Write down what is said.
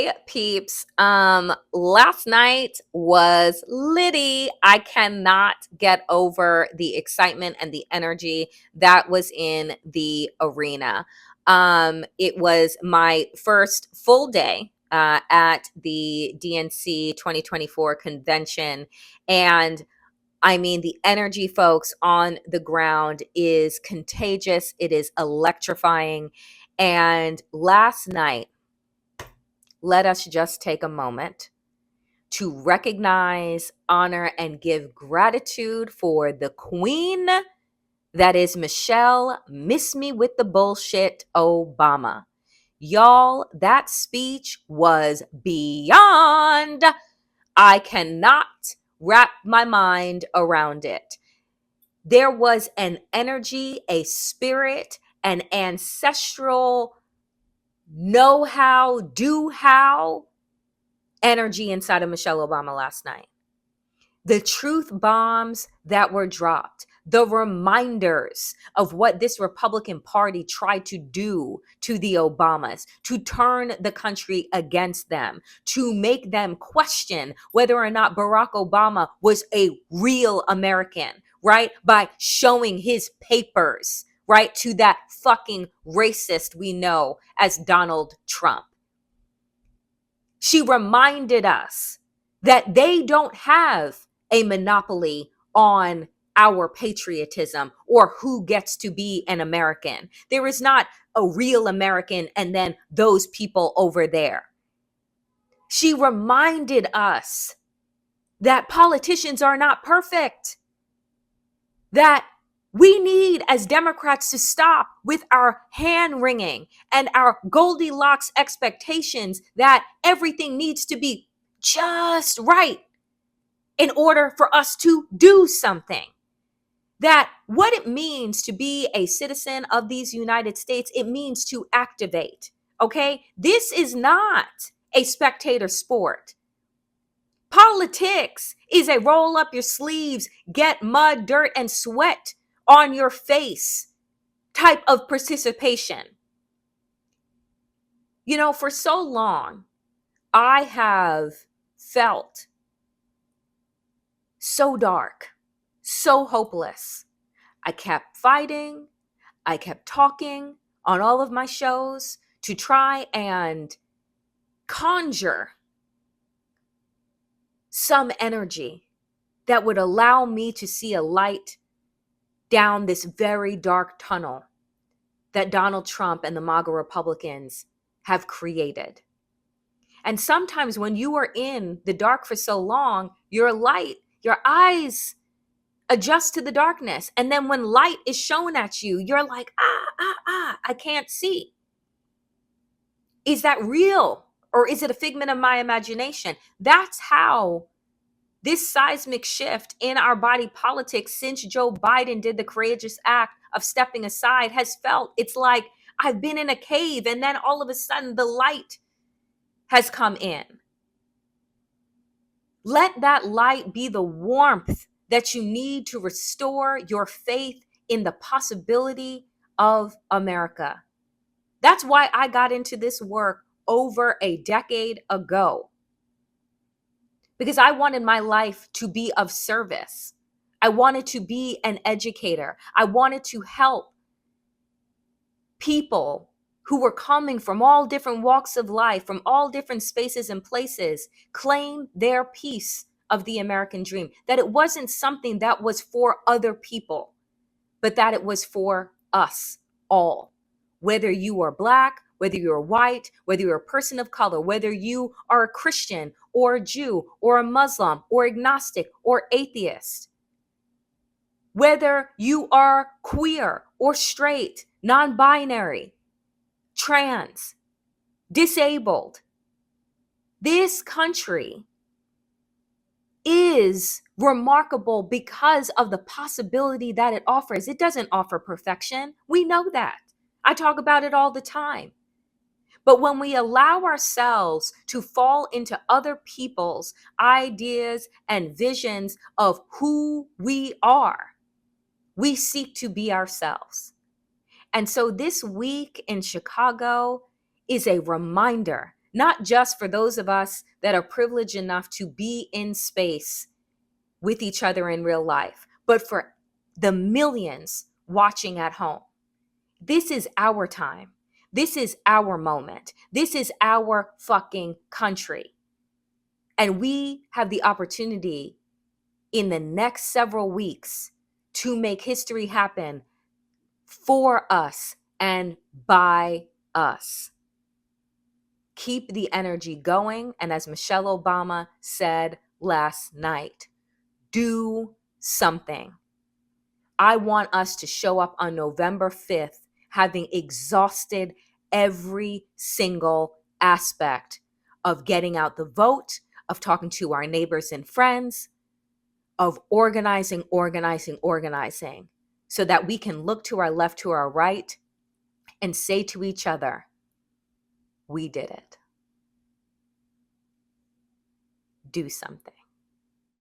Hey peeps. Last night was litty. I cannot get over the excitement and the energy that was in the arena. It was my first full day at the DNC 2024 convention, and I mean, the energy, folks, on the ground is contagious. It is electrifying. And last night, let us just take a moment to recognize, honor, and give gratitude for the queen that is Michelle Miss Me with the Bullshit Obama. Y'all, that speech was beyond. I cannot wrap my mind around it. There was an energy, a spirit, an ancestral know how, do how energy inside of Michelle Obama last night. The truth bombs that were dropped, the reminders of what this Republican Party tried to do to the Obamas, to turn the country against them, to make them question whether or not Barack Obama was a real American, right? By showing his papers, right, to that fucking racist we know as Donald Trump. She reminded us that they don't have a monopoly on our patriotism or who gets to be an American. There is not a real American and then those people over there. She reminded us that politicians are not perfect, that we need, as Democrats, to stop with our hand wringing and our Goldilocks expectations that everything needs to be just right in order for us to do something. That what it means to be a citizen of these United States, it means to activate. Okay? This is not a spectator sport. Politics is a roll up your sleeves, get mud, dirt, and sweat on your face type of participation. You know, for so long, I have felt so dark, so hopeless. I kept fighting. I kept talking on all of my shows to try and conjure some energy that would allow me to see a light down this very dark tunnel that Donald Trump and the MAGA Republicans have created. And sometimes when you are in the dark for so long, your light, your eyes adjust to the darkness. And then when light is shown at you, you're like, I can't see. Is that real? Or is it a figment of my imagination? That's how this seismic shift in our body politic since Joe Biden did the courageous act of stepping aside has felt. It's like I've been in a cave and then all of a sudden the light has come in. Let that light be the warmth that you need to restore your faith in the possibility of America. That's why I got into this work over a decade ago. Because I wanted my life to be of service. I wanted to be an educator. I wanted to help people who were coming from all different walks of life, from all different spaces and places, claim their piece of the American dream. That it wasn't something that was for other people, but that it was for us all. Whether you are Black, whether you're white, whether you're a person of color, whether you are a Christian or a Jew or a Muslim or agnostic or atheist, whether you are queer or straight, non-binary, trans, disabled, this country is remarkable because of the possibility that it offers. It doesn't offer perfection. We know that. I talk about it all the time. But when we allow ourselves to fall into other people's ideas and visions of who we are, we seek to be ourselves. And so this week in Chicago is a reminder not just for those of us that are privileged enough to be in space with each other in real life, but for the millions watching at home. This is our time. This is our moment. This is our fucking country. And we have the opportunity in the next several weeks to make history happen for us and by us. Keep the energy going. And as Michelle Obama said last night, do something. I want us to show up on November 5th having exhausted every single aspect of getting out the vote, of talking to our neighbors and friends, of organizing, so that we can look to our left, to our right, and say to each other, we did it. Do something.